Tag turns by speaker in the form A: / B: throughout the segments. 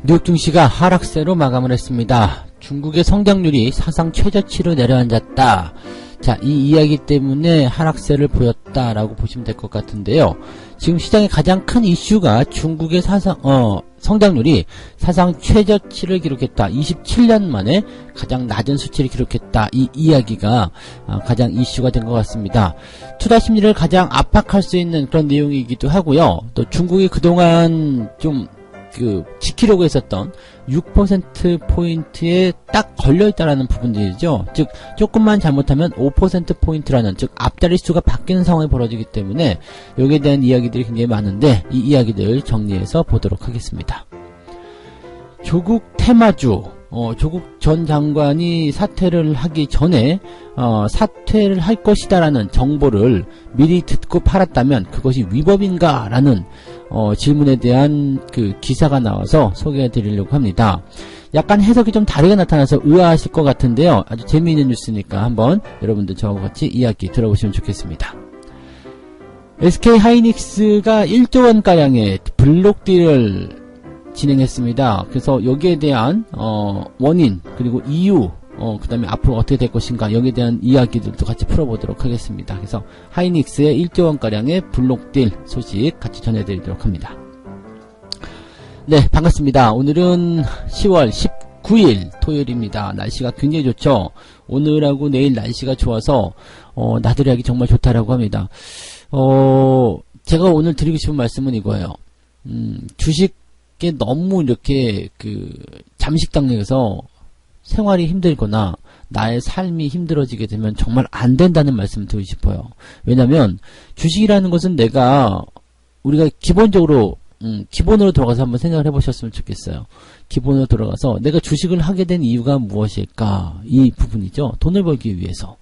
A: 뉴욕 증시가 하락세로 마감을 했습니다. 중국의 성장률이 사상 최저치로 내려앉았다. 자, 이 이야기 때문에 하락세를 보였다라고 보시면 될 것 같은데요. 지금 시장의 가장 큰 이슈가 중국의 성장률이 사상 최저치를 기록했다. 27년 만에 가장 낮은 수치를 기록했다. 이 이야기가 가장 이슈가 된 것 같습니다. 투자 심리를 가장 압박할 수 있는 그런 내용이기도 하고요. 또 중국이 그동안 좀 지키려고 했었던 6%포인트에 딱 걸려있다라는 부분들이죠. 즉, 조금만 잘못하면 5%포인트라는, 즉, 앞자리 수가 바뀌는 상황이 벌어지기 때문에, 여기에 대한 이야기들이 굉장히 많은데, 이 이야기들 정리해서 보도록 하겠습니다. 조국 테마주, 조국 전 장관이 사퇴를 하기 전에, 사퇴를 할 것이다라는 정보를 미리 듣고 팔았다면, 그것이 위법인가? 라는, 질문에 대한 기사가 나와서 소개해 드리려고 합니다. 약간 해석이 좀 다르게 나타나서 의아하실 것 같은데요. 아주 재미있는 뉴스니까 한번 여러분들 저와 같이 이야기 들어보시면 좋겠습니다. SK 하이닉스가 1조 원가량의 블록딜을 진행했습니다. 그래서 여기에 대한 원인 그리고 이유 그 다음에 앞으로 어떻게 될 것인가 여기에 대한 이야기들도 같이 풀어보도록 하겠습니다. 그래서 하이닉스의 1조 원가량의 블록딜 소식 같이 전해드리도록 합니다. 네, 반갑습니다. 오늘은 10월 19일 토요일입니다. 날씨가 굉장히 좋죠. 오늘하고 내일 날씨가 좋아서 나들이 하기 정말 좋다라고 합니다. 제가 오늘 드리고 싶은 말씀은 이거예요. 주식에 너무 이렇게 잠식당해서 생활이 힘들거나 나의 삶이 힘들어지게 되면 정말 안 된다는 말씀을 드리고 싶어요. 왜냐면 주식이라는 것은 우리가 기본적으로 기본으로 돌아가서 한번 생각을 해보셨으면 좋겠어요. 기본으로 돌아가서 내가 주식을 하게 된 이유가 무엇일까? 이 부분이죠. 돈을 벌기 위해서.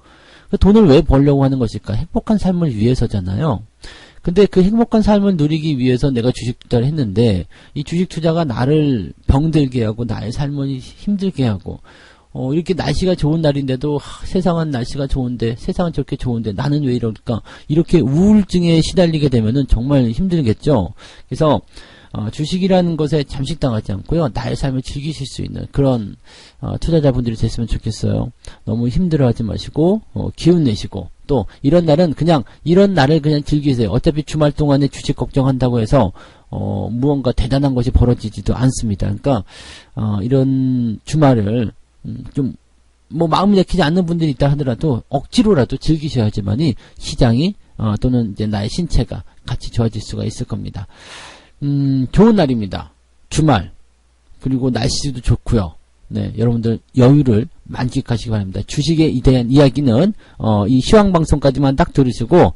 A: 돈을 왜 벌려고 하는 것일까? 행복한 삶을 위해서잖아요. 근데 그 행복한 삶을 누리기 위해서 내가 주식 투자를 했는데 이 주식 투자가 나를 병들게 하고 나의 삶을 힘들게 하고 이렇게 날씨가 좋은 날인데도 세상은 날씨가 좋은데 세상은 저렇게 좋은데 나는 왜 이럴까 이렇게 우울증에 시달리게 되면은 정말 힘들겠죠. 그래서 주식이라는 것에 잠식당하지 않고요. 나의 삶을 즐기실 수 있는 그런 투자자분들이 됐으면 좋겠어요. 너무 힘들어하지 마시고 기운 내시고 또 이런 날을 그냥 즐기세요. 어차피 주말 동안에 주식 걱정한다고 해서 무언가 대단한 것이 벌어지지도 않습니다. 그러니까 이런 주말을 마음이 내키지 않는 분들이 있다 하더라도 억지로라도 즐기셔야지만이 시장이 또는 이제 나의 신체가 같이 좋아질 수가 있을 겁니다. 좋은 날입니다. 주말. 그리고 날씨도 좋고요. 네, 여러분들 여유를 만끽하시기 바랍니다. 주식에 대한 이야기는 이 시황방송까지만 딱 들으시고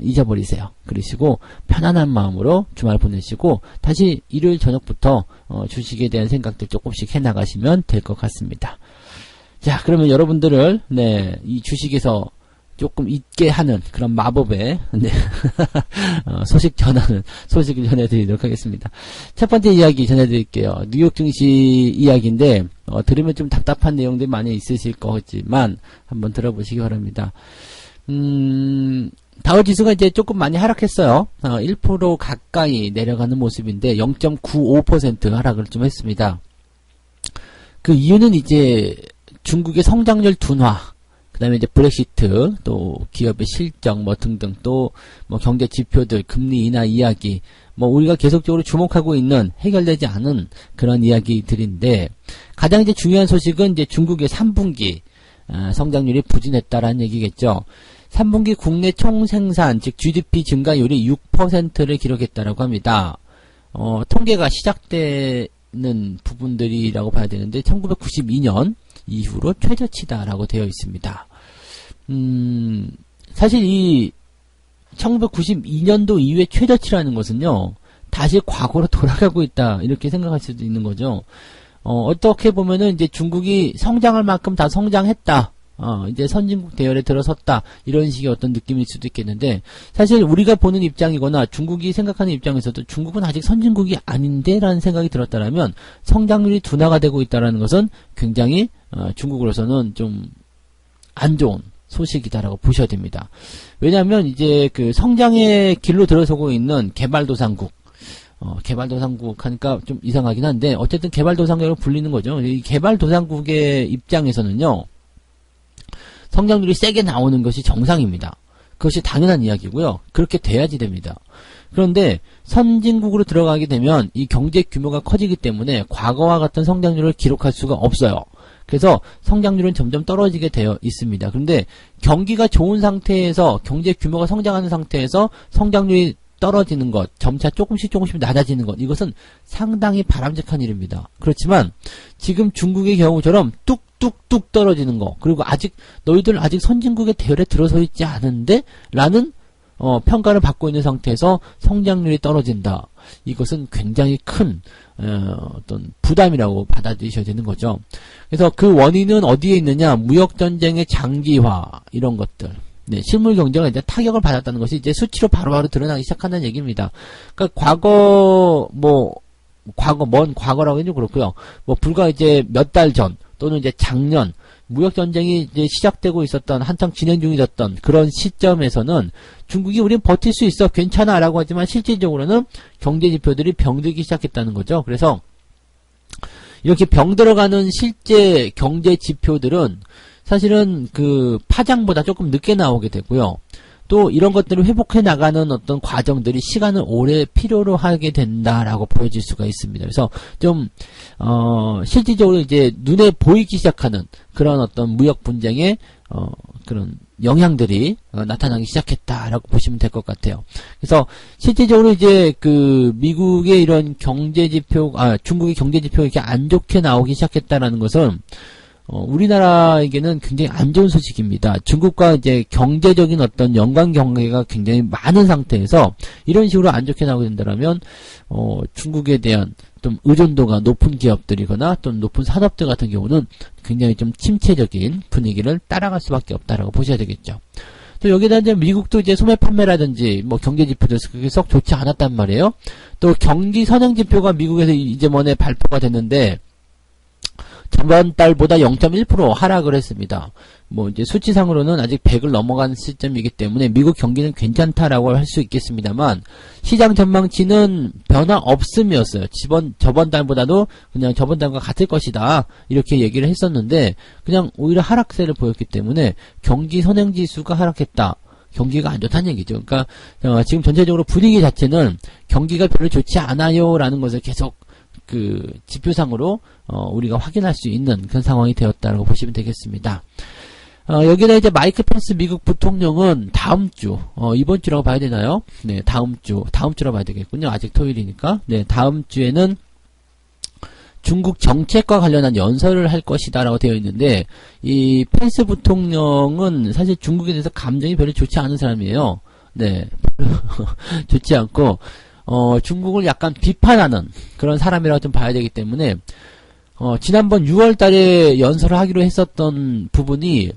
A: 잊어버리세요. 그러시고 편안한 마음으로 주말 보내시고 다시 일요일 저녁부터 주식에 대한 생각들 조금씩 해나가시면 될 것 같습니다. 자, 그러면 여러분들을 이 주식에서 조금 잊게 하는 그런 마법의 소식을 전해드리도록 하겠습니다. 첫 번째 이야기 전해드릴게요. 뉴욕 증시 이야기인데 들으면 좀 답답한 내용들이 많이 있으실 거지만 한번 들어보시기 바랍니다. 다우지수가 이제 조금 많이 하락했어요. 1% 가까이 내려가는 모습인데 0.95% 하락을 좀 했습니다. 그 이유는 이제 중국의 성장률 둔화, 그 다음에 이제 브렉시트, 또 기업의 실적 등등 또 경제 지표들, 금리 인하 이야기, 우리가 계속적으로 주목하고 있는 해결되지 않은 그런 이야기들인데 가장 이제 중요한 소식은 이제 중국의 3분기 성장률이 부진했다라는 얘기겠죠. 3분기 국내 총생산, 즉 GDP 증가율이 6%를 기록했다라고 합니다. 통계가 시작되는 부분들이라고 봐야 되는데 1992년 이후로 최저치다라고 되어 있습니다. 사실 이 1992년도 이후의 최저치라는 것은요, 다시 과거로 돌아가고 있다 이렇게 생각할 수도 있는 거죠. 어떻게 보면은 이제 중국이 성장할 만큼 다 성장했다. 이제 선진국 대열에 들어섰다. 이런 식의 어떤 느낌일 수도 있겠는데, 사실 우리가 보는 입장이거나 중국이 생각하는 입장에서도 중국은 아직 선진국이 아닌데 라는 생각이 들었다라면 성장률이 둔화가 되고 있다라는 것은 굉장히 중국으로서는 좀 안 좋은 소식이다라고 보셔야 됩니다. 왜냐하면 이제 성장의 길로 들어서고 있는 개발도상국, 개발도상국 하니까 좀 이상하긴 한데, 어쨌든 개발도상국으로 불리는 거죠. 이 개발도상국의 입장에서는요, 성장률이 세게 나오는 것이 정상입니다. 그것이 당연한 이야기고요. 그렇게 돼야지 됩니다. 그런데 선진국으로 들어가게 되면 이 경제 규모가 커지기 때문에 과거와 같은 성장률을 기록할 수가 없어요. 그래서 성장률은 점점 떨어지게 되어 있습니다. 그런데 경기가 좋은 상태에서 경제 규모가 성장하는 상태에서 성장률이 떨어지는 것, 점차 조금씩 낮아지는 것, 이것은 상당히 바람직한 일입니다. 그렇지만 지금 중국의 경우처럼 뚝뚝뚝 떨어지는 거, 그리고 너희들 아직 선진국의 대열에 들어서 있지 않은데? 라는 평가를 받고 있는 상태에서 성장률이 떨어진다. 이것은 굉장히 큰 어떤 부담이라고 받아들이셔야 되는 거죠. 그래서 그 원인은 어디에 있느냐? 무역전쟁의 장기화, 이런 것들. 네, 실물 경제가 이제 타격을 받았다는 것이 이제 수치로 바로바로 드러나기 시작한다는 얘기입니다. 그러니까 먼 과거라고 해도 그렇고요. 불과 이제 몇 달 전, 또는 이제 작년, 무역전쟁이 이제 시작되고 있었던, 한창 진행 중이었던 그런 시점에서는 중국이 우린 버틸 수 있어, 괜찮아 라고 하지만 실질적으로는 경제지표들이 병들기 시작했다는 거죠. 그래서 이렇게 병들어가는 실제 경제지표들은 사실은 그 파장보다 조금 늦게 나오게 되고요. 또 이런 것들을 회복해 나가는 어떤 과정들이 시간을 오래 필요로 하게 된다라고 보여질 수가 있습니다. 그래서 좀 실질적으로 이제 눈에 보이기 시작하는 그런 어떤 무역 분쟁의 그런 영향들이 나타나기 시작했다라고 보시면 될 것 같아요. 그래서 실질적으로 이제 그 미국의 이런 중국의 경제지표가 이렇게 안 좋게 나오기 시작했다라는 것은 우리나라에게는 굉장히 안 좋은 소식입니다. 중국과 이제 경제적인 어떤 연관 관계가 굉장히 많은 상태에서 이런 식으로 안 좋게 나오게 된다면 중국에 대한 좀 의존도가 높은 기업들이거나 또는 높은 산업들 같은 경우는 굉장히 좀 침체적인 분위기를 따라갈 수밖에 없다라고 보셔야 되겠죠. 또 여기다 이제 미국도 이제 소매 판매라든지 경제 지표들 그게 썩 좋지 않았단 말이에요. 또 경기 선행 지표가 미국에서 이번에 발표가 됐는데 저번 달보다 0.1% 하락을 했습니다. 이제 수치상으로는 아직 100을 넘어간 시점이기 때문에 미국 경기는 괜찮다라고 할 수 있겠습니다만, 시장 전망치는 변화 없음이었어요. 저번 달보다도 그냥 저번 달과 같을 것이다. 이렇게 얘기를 했었는데, 그냥 오히려 하락세를 보였기 때문에 경기 선행지수가 하락했다. 경기가 안 좋다는 얘기죠. 그러니까, 지금 전체적으로 분위기 자체는 경기가 별로 좋지 않아요. 라는 것을 계속 그 지표상으로 우리가 확인할 수 있는 그런 상황이 되었다고 보시면 되겠습니다. 여기다 이제 마이크 펜스 미국 부통령은 다음 주, 이번 주라고 봐야 되나요? 네, 다음 주라고 봐야 되겠군요. 아직 토요일이니까. 네, 다음 주에는 중국 정책과 관련한 연설을 할 것이다라고 되어 있는데, 이 펜스 부통령은 사실 중국에 대해서 감정이 별로 좋지 않은 사람이에요. 네, 좋지 않고, 중국을 약간 비판하는 그런 사람이라고 좀 봐야 되기 때문에, 지난번 6월 달에 연설을 하기로 했었던 부분이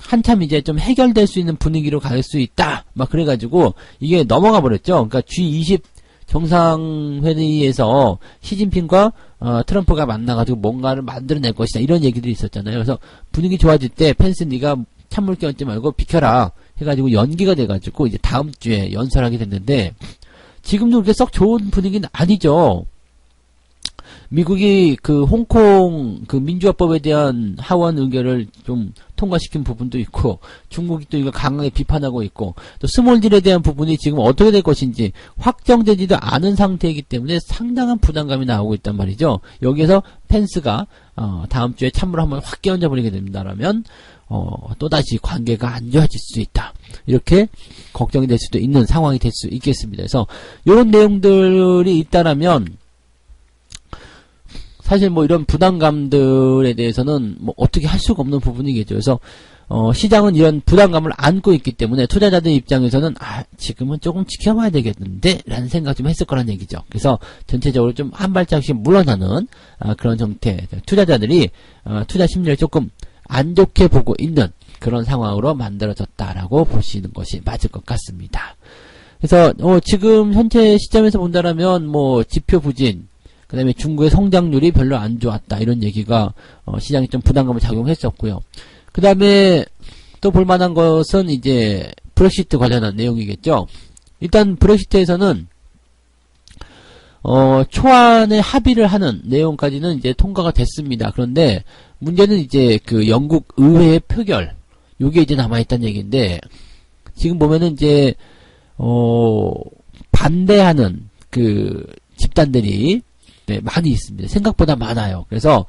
A: 한참 이제 좀 해결될 수 있는 분위기로 갈 수 있다. 그래가지고 이게 넘어가 버렸죠. 그러니까 G20 정상회의에서 시진핑과 트럼프가 만나가지고 뭔가를 만들어낼 것이다. 이런 얘기들이 있었잖아요. 그래서 분위기 좋아질 때 펜스 네가 찬물 끼얹지 말고 비켜라. 해가지고 연기가 돼가지고 이제 다음 주에 연설하게 됐는데, 지금도 그렇게 썩 좋은 분위기는 아니죠. 미국이 그 홍콩 그 민주화법에 대한 하원 의결을 좀 통과시킨 부분도 있고, 중국이 또 이거 강하게 비판하고 있고, 또 스몰딜에 대한 부분이 지금 어떻게 될 것인지 확정되지도 않은 상태이기 때문에 상당한 부담감이 나오고 있단 말이죠. 여기에서 펜스가 다음 주에 찬물을 한번 확 끼얹어버리게 된다라면 또다시 관계가 안 좋아질 수 있다. 이렇게 걱정이 될 수도 있는 상황이 될 수 있겠습니다. 그래서 이런 내용들이 있다라면 사실 이런 부담감들에 대해서는 어떻게 할 수가 없는 부분이겠죠. 그래서 시장은 이런 부담감을 안고 있기 때문에 투자자들 입장에서는 지금은 조금 지켜봐야 되겠는데 라는 생각 좀 했을 거란 얘기죠. 그래서 전체적으로 좀 한 발짝씩 물러나는 그런 형태, 투자자들이 투자 심리를 조금 안 좋게 보고 있는 그런 상황으로 만들어졌다라고 보시는 것이 맞을 것 같습니다. 그래서 지금 현재 시점에서 본다라면 지표 부진, 그 다음에 중국의 성장률이 별로 안 좋았다, 이런 얘기가 시장에 좀 부담감을 작용했었고요. 그 다음에 또 볼만한 것은 이제 브렉시트 관련한 내용이겠죠. 일단 브렉시트에서는 초안에 합의를 하는 내용까지는 이제 통과가 됐습니다. 그런데 문제는 이제 그 영국 의회의 표결, 요게 이제 남아있다는 얘기인데, 지금 보면은 이제, 반대하는 그 집단들이 네, 많이 있습니다. 생각보다 많아요. 그래서,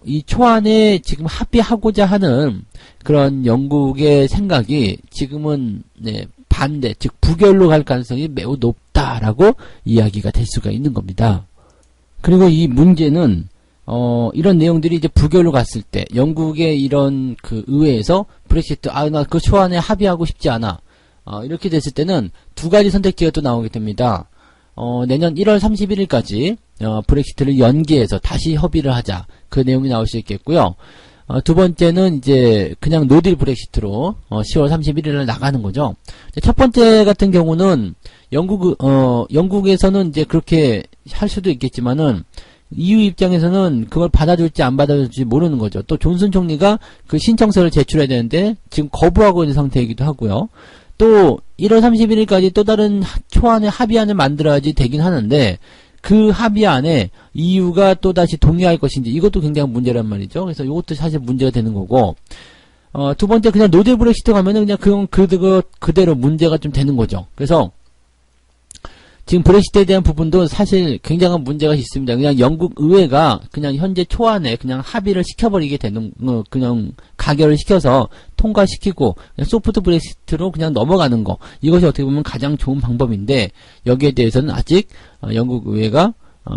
A: 이 초안에 지금 합의하고자 하는 그런 영국의 생각이 지금은, 네, 반대, 즉, 부결로 갈 가능성이 매우 높다라고 이야기가 될 수가 있는 겁니다. 그리고 이 문제는, 이런 내용들이 이제 부결로 갔을 때, 영국의 이런 그 의회에서 브렉시트, 나 그 초안에 합의하고 싶지 않아. 이렇게 됐을 때는 두 가지 선택지가 또 나오게 됩니다. 내년 1월 31일까지, 브렉시트를 연기해서 다시 협의를 하자. 그 내용이 나올 수 있겠고요. 두 번째는 이제 그냥 노딜 브렉시트로 10월 31일에 나가는 거죠. 첫 번째 같은 경우는 영국에서는 이제 그렇게 할 수도 있겠지만은 EU 입장에서는 그걸 받아줄지 안 받아줄지 모르는 거죠. 또 존슨 총리가 그 신청서를 제출해야 되는데 지금 거부하고 있는 상태이기도 하고요. 또 1월 31일까지 또 다른 초안의 합의안을 만들어야지 되긴 하는데 그 합의안에 EU가 또다시 동의할 것인지 이것도 굉장히 문제란 말이죠. 그래서 이것도 사실 문제가 되는 거고 두 번째 그냥 노딜 브렉시트 가면은 그냥 그대로 문제가 좀 되는 거죠. 그래서 지금 브렉시트에 대한 부분도 사실 굉장한 문제가 있습니다. 그냥 영국 의회가 그냥 현재 초안에 그냥 합의를 시켜버리게 되는, 그냥 가결을 시켜서 통과시키고 그냥 소프트 브렉시트로 그냥 넘어가는 거. 이것이 어떻게 보면 가장 좋은 방법인데 여기에 대해서는 아직 영국 의회가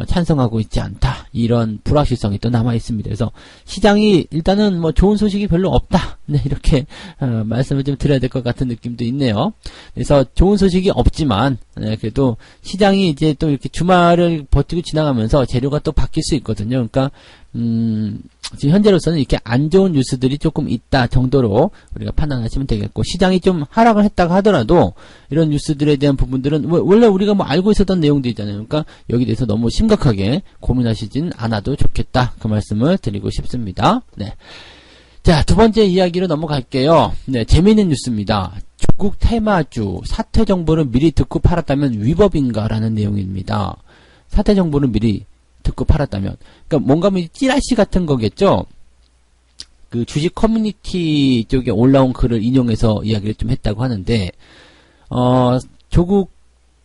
A: 찬성하고 있지 않다. 이런 불확실성이 또 남아 있습니다. 그래서 시장이 일단은 뭐 좋은 소식이 별로 없다. 네, 이렇게 말씀을 좀 드려야 될 것 같은 느낌도 있네요. 그래서 좋은 소식이 없지만 네, 그래도 시장이 이제 또 이렇게 주말을 버티고 지나가면서 재료가 또 바뀔 수 있거든요. 그러니까 지금 현재로서는 이렇게 안 좋은 뉴스들이 조금 있다 정도로 우리가 판단하시면 되겠고, 시장이 좀 하락을 했다가 하더라도 이런 뉴스들에 대한 부분들은 원래 우리가 뭐 알고 있었던 내용들이잖아요. 그러니까 여기 대해서 너무 심각하게 고민하시진 않아도 좋겠다, 그 말씀을 드리고 싶습니다. 네. 자, 두 번째 이야기로 넘어갈게요. 네, 재미있는 뉴스입니다. 조국 테마주 사퇴 정보를 미리 듣고 팔았다면 위법인가라는 내용입니다. 사퇴 정보를 미리 듣고 팔았다면, 그러니까 뭔가 뭐 찌라시 같은 거겠죠. 그 주식 커뮤니티 쪽에 올라온 글을 인용해서 이야기를 좀 했다고 하는데, 조국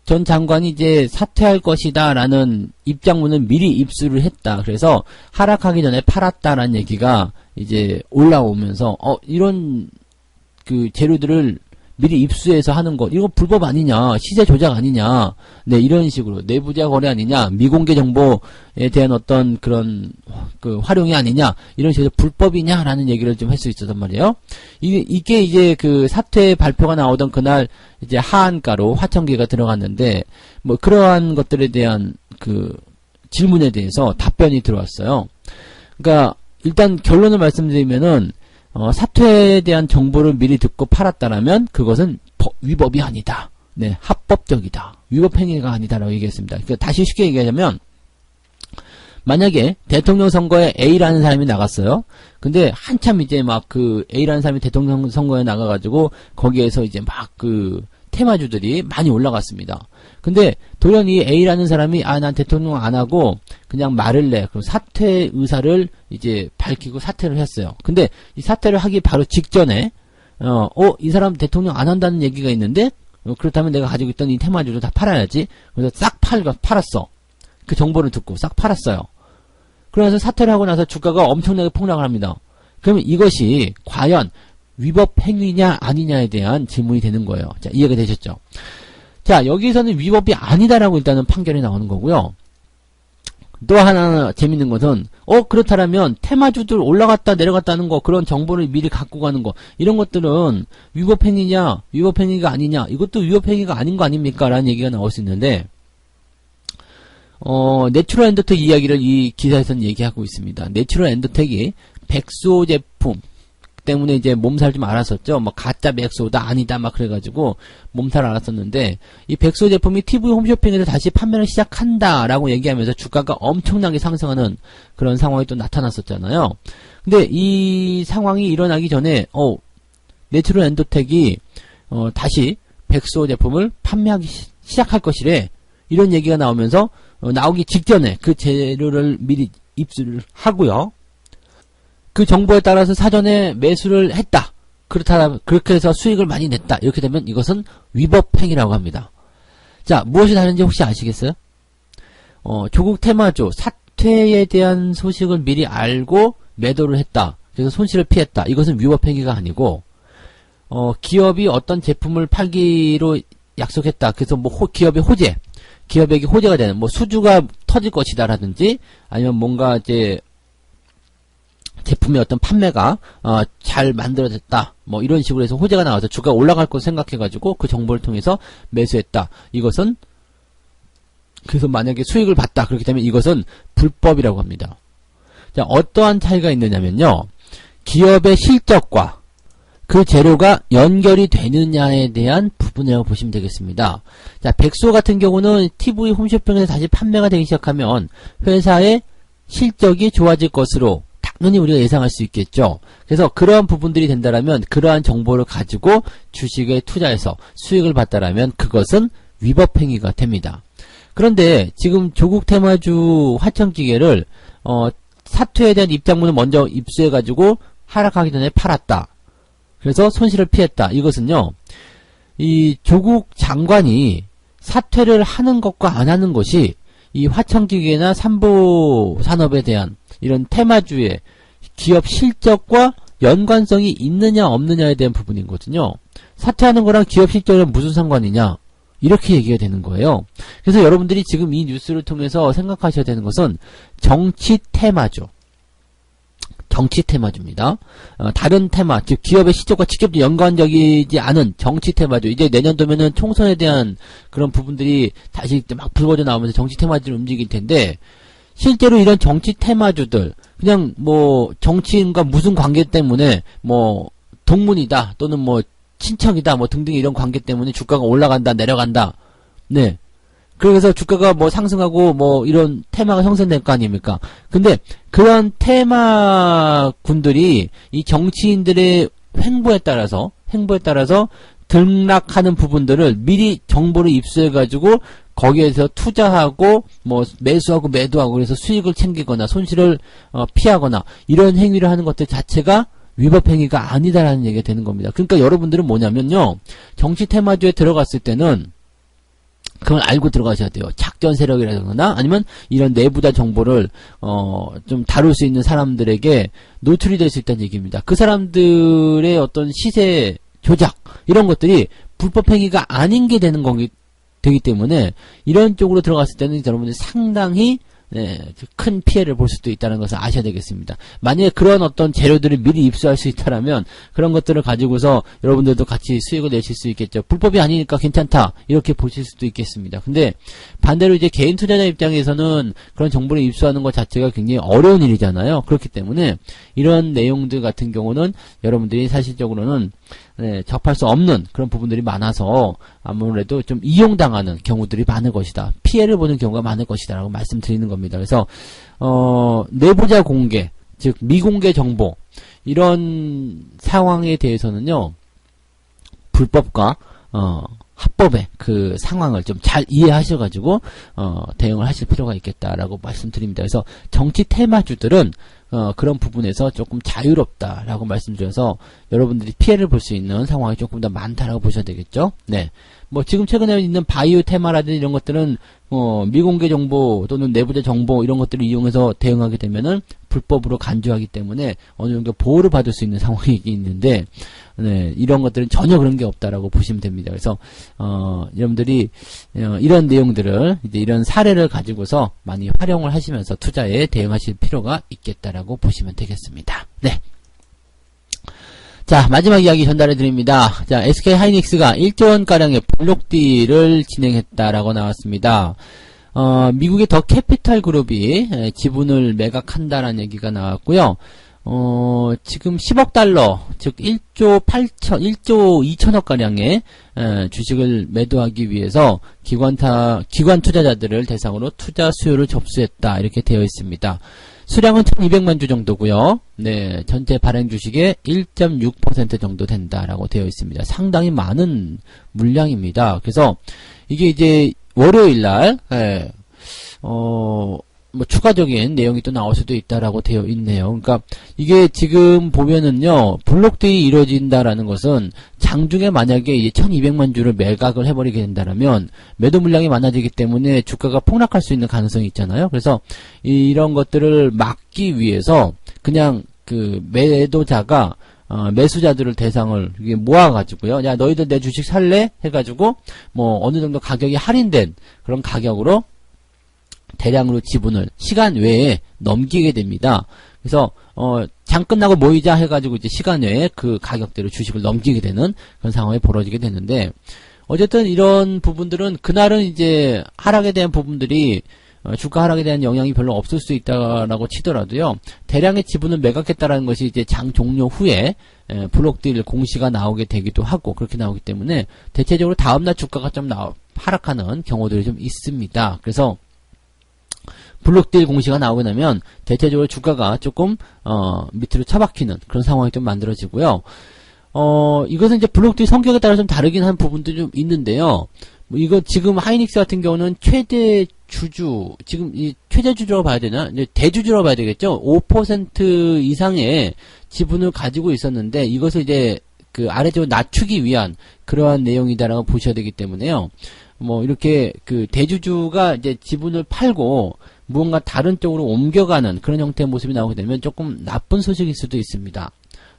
A: 전 장관이 이제 사퇴할 것이다라는 입장문을 미리 입수를 했다. 그래서 하락하기 전에 팔았다라는 얘기가 이제 올라오면서 이런 그 재료들을 미리 입수해서 하는 것, 이거 불법 아니냐, 시세 조작 아니냐, 네, 이런 식으로 내부자 거래 아니냐, 미공개 정보에 대한 어떤 그런 그 활용이 아니냐, 이런 식으로 불법이냐라는 얘기를 좀 할 수 있었단 말이에요. 이게 이제 그 사퇴 발표가 나오던 그날 이제 하한가로 화천기가 들어갔는데, 뭐 그러한 것들에 대한 그 질문에 대해서 답변이 들어왔어요. 그러니까 일단 결론을 말씀드리면은 사퇴에 대한 정보를 미리 듣고 팔았다라면 그것은 위법이 아니다. 네, 합법적이다. 위법 행위가 아니다라고 얘기했습니다. 그러니까 다시 쉽게 얘기하자면, 만약에 대통령 선거에 A라는 사람이 나갔어요. 근데 한참 이제 막 그 A라는 사람이 대통령 선거에 나가가지고 거기에서 이제 막 그 테마주들이 많이 올라갔습니다. 근데 돌연히 A라는 사람이 난 대통령 안 하고 그냥 말을 내. 그럼 사퇴 의사를 이제 밝히고 사퇴를 했어요. 근데 이 사퇴를 하기 바로 직전에 이 사람 대통령 안 한다는 얘기가 있는데 그렇다면 내가 가지고 있던 이 테마주를 다 팔아야지. 그래서 싹 팔았어. 그 정보를 듣고 싹 팔았어요. 그래서 사퇴를 하고 나서 주가가 엄청나게 폭락을 합니다. 그러면 이것이 과연 위법 행위냐 아니냐에 대한 질문이 되는 거예요. 자, 이해가 되셨죠? 자, 여기서는 위법이 아니다라고 일단은 판결이 나오는 거고요. 또 하나 재밌는 것은 그렇다면 테마주들 올라갔다 내려갔다는 거, 그런 정보를 미리 갖고 가는 거, 이런 것들은 위법 행위냐 위법 행위가 아니냐, 이것도 위법 행위가 아닌 거 아닙니까? 라는 얘기가 나올 수 있는데, 내추럴 엔더텍 이야기를 이 기사에서는 얘기하고 있습니다. 내추럴 엔더텍이 백소 제품 때문에 이제 몸살 좀 알았었죠. 뭐 가짜 백소다 아니다 막 그래가지고 몸살 알았었는데, 이 백소 제품이 TV 홈쇼핑에서 다시 판매를 시작한다라고 얘기하면서 주가가 엄청나게 상승하는 그런 상황이 또 나타났었잖아요. 근데 이 상황이 일어나기 전에 내추럴 엔더텍이 다시 백소 제품을 판매하기 시작할 것이래. 이런 얘기가 나오면서 나오기 직전에 그 재료를 미리 입수를 하고요. 그 정보에 따라서 사전에 매수를 했다. 그렇게 해서 수익을 많이 냈다. 이렇게 되면 이것은 위법행위라고 합니다. 자, 무엇이 다른지 혹시 아시겠어요? 조국 테마주 사퇴에 대한 소식을 미리 알고 매도를 했다. 그래서 손실을 피했다. 이것은 위법행위가 아니고, 기업이 어떤 제품을 팔기로 약속했다. 그래서 뭐 기업의 호재, 기업에게 호재가 되는 뭐 수주가 터질 것이다라든지 아니면 뭔가 이제 제품의 어떤 판매가 잘 만들어졌다. 뭐 이런 식으로 해서 호재가 나와서 주가가 올라갈 것을 생각해가지고 그 정보를 통해서 매수했다. 이것은 그래서 만약에 수익을 봤다. 그렇기 때문에 이것은 불법이라고 합니다. 자, 어떠한 차이가 있느냐면요. 기업의 실적과 그 재료가 연결이 되느냐에 대한 부분이라고 보시면 되겠습니다. 자, 백소 같은 경우는 TV 홈쇼핑에서 다시 판매가 되기 시작하면 회사의 실적이 좋아질 것으로 당연히 우리가 예상할 수 있겠죠. 그래서 그러한 부분들이 된다라면 그러한 정보를 가지고 주식에 투자해서 수익을 봤다라면 그것은 위법행위가 됩니다. 그런데 지금 조국 테마주 화천기계를 사퇴에 대한 입장문을 먼저 입수해가지고 하락하기 전에 팔았다. 그래서 손실을 피했다. 이것은요, 이 조국 장관이 사퇴를 하는 것과 안 하는 것이 이 화천기계나 삼보산업에 대한 이런 테마주의 기업 실적과 연관성이 있느냐 없느냐에 대한 부분이거든요. 사퇴하는 거랑 기업 실적이랑 무슨 상관이냐? 이렇게 얘기가 되는 거예요. 그래서 여러분들이 지금 이 뉴스를 통해서 생각하셔야 되는 것은 정치 테마주. 정치 테마주입니다. 다른 테마, 즉 기업의 실적과 직접 연관적이지 않은 정치 테마주. 이제 내년도면은 총선에 대한 그런 부분들이 다시 막 불거져 나오면서 정치 테마주를 움직일 텐데 실제로 이런 정치 테마주들 그냥 뭐 정치인과 무슨 관계 때문에 뭐 동문이다 또는 뭐 친척이다 뭐 등등 이런 관계 때문에 주가가 올라간다 내려간다. 네. 그래서 주가가 뭐 상승하고 뭐 이런 테마가 형성될 거 아닙니까? 근데 그런 테마군들이 이 정치인들의 행보에 따라서 등락하는 부분들을 미리 정보를 입수해가지고 거기에서 투자하고 뭐 매수하고 매도하고 그래서 수익을 챙기거나 손실을 피하거나 이런 행위를 하는 것들 자체가 위법행위가 아니다라는 얘기가 되는 겁니다. 그러니까 여러분들은 뭐냐면요. 정치 테마주에 들어갔을 때는 그걸 알고 들어가셔야 돼요. 작전 세력이라거나 아니면 이런 내부자 정보를 좀 다룰 수 있는 사람들에게 노출이 될 수 있다는 얘기입니다. 그 사람들의 어떤 시세 조작 이런 것들이 불법 행위가 아닌 게 되는 되기 때문에 이런 쪽으로 들어갔을 때는 여러분들이 상당히 큰 피해를 볼 수도 있다는 것을 아셔야 되겠습니다. 만약에 그런 어떤 재료들을 미리 입수할 수 있다라면 그런 것들을 가지고서 여러분들도 같이 수익을 내실 수 있겠죠. 불법이 아니니까 괜찮다 이렇게 보실 수도 있겠습니다. 근데 반대로 이제 개인 투자자 입장에서는 그런 정보를 입수하는 것 자체가 굉장히 어려운 일이잖아요. 그렇기 때문에 이런 내용들 같은 경우는 여러분들이 사실적으로는 접할 수 없는 그런 부분들이 많아서 아무래도 좀 이용당하는 경우들이 많을 것이다. 피해를 보는 경우가 많을 것이다 라고 말씀드리는 겁니다. 그래서 내부자 공개, 즉 미공개 정보 이런 상황에 대해서는요. 불법과 합법의 그 상황을 좀 잘 이해하셔가지고 대응을 하실 필요가 있겠다라고 말씀드립니다. 그래서 정치 테마주들은 그런 부분에서 조금 자유롭다라고 말씀드려서 여러분들이 피해를 볼 수 있는 상황이 조금 더 많다라고 보셔야 되겠죠. 네. 뭐 지금 최근에 있는 바이오 테마라든지 이런 것들은 미공개 정보 또는 내부자 정보 이런 것들을 이용해서 대응하게 되면은 불법으로 간주하기 때문에 어느 정도 보호를 받을 수 있는 상황이 있는데 이런 것들은 전혀 그런 게 없다라고 보시면 됩니다. 그래서 여러분들이 이런 내용들을 이제 이런 사례를 가지고서 많이 활용을 하시면서 투자에 대응하실 필요가 있겠다라고 보시면 되겠습니다. 네. 자, 마지막 이야기 전달해 드립니다. 자, SK 하이닉스가 1조 원가량의 블록딜을 진행했다라고 나왔습니다. 미국의 더 캐피탈 그룹이 지분을 매각한다라는 얘기가 나왔고요. 지금 10억 달러, 즉 1조 2천억 가량의 주식을 매도하기 위해서 기관 투자자들을 대상으로 투자 수요를 접수했다. 이렇게 되어 있습니다. 수량은 1200만 주 정도고요. 네, 전체 발행 주식의 1.6% 정도 된다라고 되어 있습니다. 상당히 많은 물량입니다. 그래서 이게 이제 월요일날, 예, 뭐 추가적인 내용이 또 나올 수도 있다라고 되어 있네요. 그러니까 이게 지금 보면은요, 블록딜이 이루어진다라는 것은 장중에 만약에 이제 1200만 주를 매각을 해버리게 된다라면 매도 물량이 많아지기 때문에 주가가 폭락할 수 있는 가능성이 있잖아요. 그래서 이런 것들을 막기 위해서 그냥 그 매도자가 매수자들을 대상을 이게 모아가지고요. 야, 너희들 내 주식 살래? 해가지고 뭐 어느 정도 가격이 할인된 그런 가격으로 대량으로 지분을 시간 외에 넘기게 됩니다. 그래서 장 끝나고 모이자 해가지고 이제 시간 외에 그 가격대로 주식을 넘기게 되는 그런 상황이 벌어지게 되는데, 어쨌든 이런 부분들은 그날은 이제 하락에 대한 부분들이 주가 하락에 대한 영향이 별로 없을 수 있다라고 치더라도요, 대량의 지분을 매각했다라는 것이 이제 장 종료 후에 블록딜 공시가 나오게 되기도 하고 그렇게 나오기 때문에 대체적으로 다음날 주가가 좀 하락하는 경우들이 좀 있습니다. 그래서 블록딜 공시가 나오게 되면 대체적으로 주가가 조금 밑으로 처박히는 그런 상황이 좀 만들어지고요. 이것은 이제 블록딜 성격에 따라 좀 다르긴 한 부분도 좀 있는데요. 뭐 이거 지금 하이닉스 같은 경우는 최대 주주, 지금 이 최대 주주라고 봐야 되나? 이제 대주주라고 봐야 되겠죠? 5% 이상의 지분을 가지고 있었는데 이것을 이제 그 아래쪽으로 낮추기 위한 그러한 내용이다라고 보셔야 되기 때문에요. 뭐 이렇게 그 대주주가 이제 지분을 팔고 무언가 다른 쪽으로 옮겨가는 그런 형태의 모습이 나오게 되면 조금 나쁜 소식일 수도 있습니다.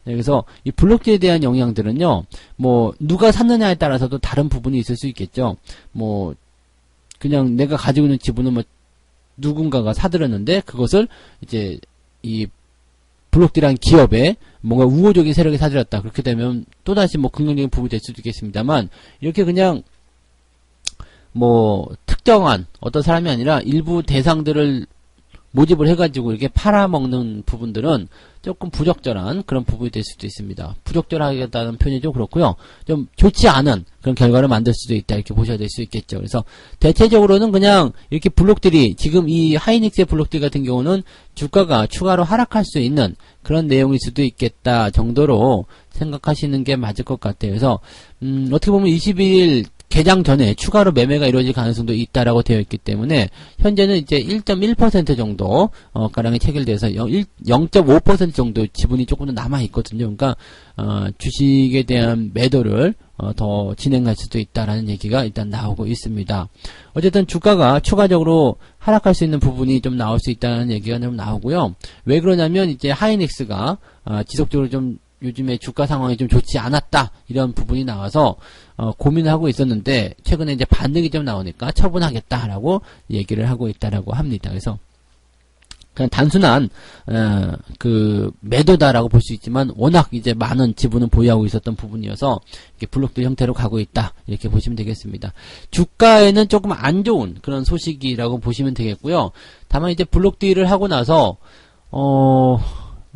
A: 네, 그래서 이 블록딜에 대한 영향들은요, 뭐 누가 샀느냐에 따라서도 다른 부분이 있을 수 있겠죠. 뭐 그냥 내가 가지고 있는 지분을 뭐 누군가가 사들였는데 그것을 이제 이 블록딜이라는 기업에 뭔가 우호적인 세력이 사들였다. 그렇게 되면 또다시 뭐 긍정적인 부분이 될 수도 있겠습니다만, 이렇게 그냥 뭐 특정한 어떤 사람이 아니라 일부 대상들을 모집을 해가지고 이렇게 팔아먹는 부분들은 조금 부적절한 그런 부분이 될 수도 있습니다. 부적절하다는 표현이 좀 그렇고요. 좀 좋지 않은 그런 결과를 만들 수도 있다, 이렇게 보셔야 될 수 있겠죠. 그래서 대체적으로는 그냥 이렇게 블록딜이, 지금 이 하이닉스의 블록딜 같은 경우는 주가가 추가로 하락할 수 있는 그런 내용일 수도 있겠다 정도로 생각하시는 게 맞을 것 같아요. 그래서 어떻게 보면 21일 개장 전에 추가로 매매가 이루어질 가능성도 있다라고 되어 있기 때문에 현재는 이제 1.1% 정도 가량이 체결돼서 0.5% 정도 지분이 조금 더 남아 있거든요. 그러니까 주식에 대한 매도를 더 진행할 수도 있다라는 얘기가 일단 나오고 있습니다. 어쨌든 주가가 추가적으로 하락할 수 있는 부분이 좀 나올 수 있다는 얘기가 좀 나오고요. 왜 그러냐면 이제 하이닉스가 지속적으로 좀 요즘에 주가 상황이 좀 좋지 않았다, 이런 부분이 나와서 고민을 하고 있었는데 최근에 이제 반등이 좀 나오니까 처분하겠다라고 얘기를 하고 있다라고 합니다. 그래서 그냥 단순한 그 매도다라고 볼 수 있지만 워낙 이제 많은 지분을 보유하고 있었던 부분이어서 이렇게 블록딜 형태로 가고 있다, 이렇게 보시면 되겠습니다. 주가에는 조금 안 좋은 그런 소식이라고 보시면 되겠고요. 다만 이제 블록딜을 하고 나서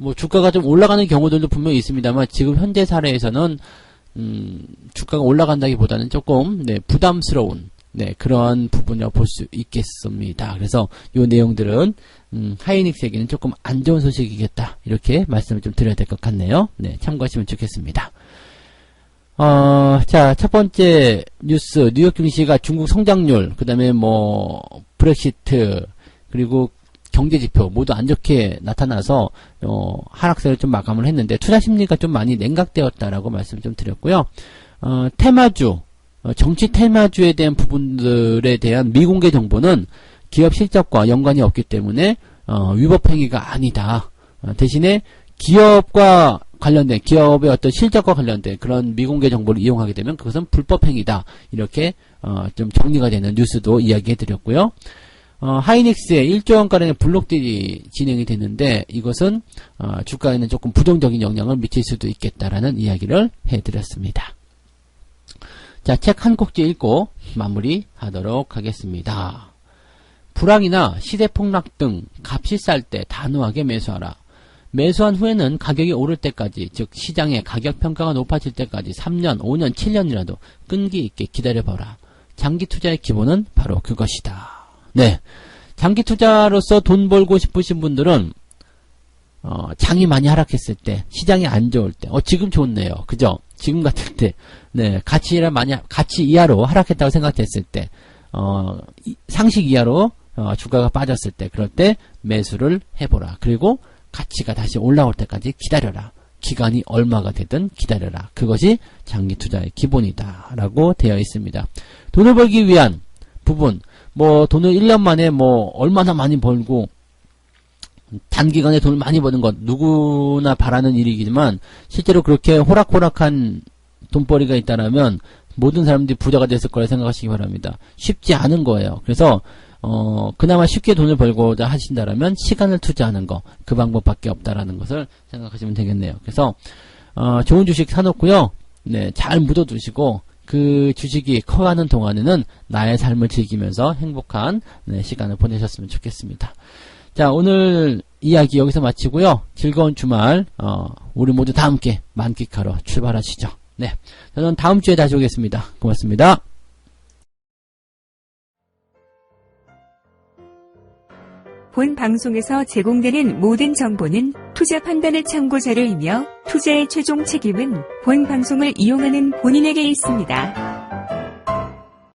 A: 뭐 주가가 좀 올라가는 경우들도 분명히 있습니다만 지금 현재 사례에서는 주가가 올라간다기보다는 조금 부담스러운 그런 부분이라고 볼 수 있겠습니다. 그래서 이 내용들은 하이닉스에게는 조금 안 좋은 소식이겠다, 이렇게 말씀을 좀 드려야 될 것 같네요. 참고하시면 좋겠습니다. 자, 첫 번째 뉴스, 뉴욕 증시가 중국 성장률, 그 다음에 뭐 브렉시트, 그리고 경제지표 모두 안 좋게 나타나서 하락세를 좀 마감을 했는데 투자 심리가 좀 많이 냉각되었다라고 말씀 좀 드렸고요. 테마주, 정치 테마주에 대한 부분들에 대한 미공개 정보는 기업 실적과 연관이 없기 때문에 위법 행위가 아니다. 대신에 기업과 관련된, 기업의 어떤 실적과 관련된 그런 미공개 정보를 이용하게 되면 그것은 불법 행위다, 이렇게 좀 정리가 되는 뉴스도 이야기해 드렸고요. 하이닉스의 1조 원가량의 블록딜이 진행이 됐는데 이것은 주가에는 조금 부정적인 영향을 미칠 수도 있겠다라는 이야기를 해드렸습니다. 자, 책 한 꼭지 읽고 마무리하도록 하겠습니다. 불황이나 시대 폭락 등 값이 쌀 때 단호하게 매수하라. 매수한 후에는 가격이 오를 때까지, 즉 시장의 가격 평가가 높아질 때까지 3년, 5년, 7년이라도 끈기 있게 기다려봐라. 장기 투자의 기본은 바로 그것이다. 네, 장기 투자로서 돈 벌고 싶으신 분들은 장이 많이 하락했을 때, 시장이 안 좋을 때, 지금 좋네요, 그죠? 지금 같을 때, 가치 이하로 하락했다고 생각됐을 때, 상식 이하로 주가가 빠졌을 때, 그럴 때 매수를 해보라. 그리고 가치가 다시 올라올 때까지 기다려라. 기간이 얼마가 되든 기다려라. 그것이 장기 투자의 기본이다 라고 되어 있습니다. 돈을 벌기 위한 부분, 돈을 1년 만에 얼마나 많이 벌고 단기간에 돈을 많이 버는 것 누구나 바라는 일이지만, 실제로 그렇게 호락호락한 돈벌이가 있다라면 모든 사람들이 부자가 됐을 거라 생각하시기 바랍니다. 쉽지 않은 거예요. 그래서 그나마 쉽게 돈을 벌고자 하신다라면 시간을 투자하는 거, 그 방법밖에 없다라는 것을 생각하시면 되겠네요. 그래서 좋은 주식 사놓고요, 네, 잘 묻어두시고 그 주식이 커가는 동안에는 나의 삶을 즐기면서 행복한 시간을 보내셨으면 좋겠습니다. 자, 오늘 이야기 여기서 마치고요. 즐거운 주말 우리 모두 다 함께 만끽하러 출발하시죠. 네, 저는 다음 주에 다시 오겠습니다. 고맙습니다.
B: 본 방송에서 제공되는 모든 정보는 투자 판단의 참고 자료이며 투자의 최종 책임은 본 방송을 이용하는 본인에게 있습니다.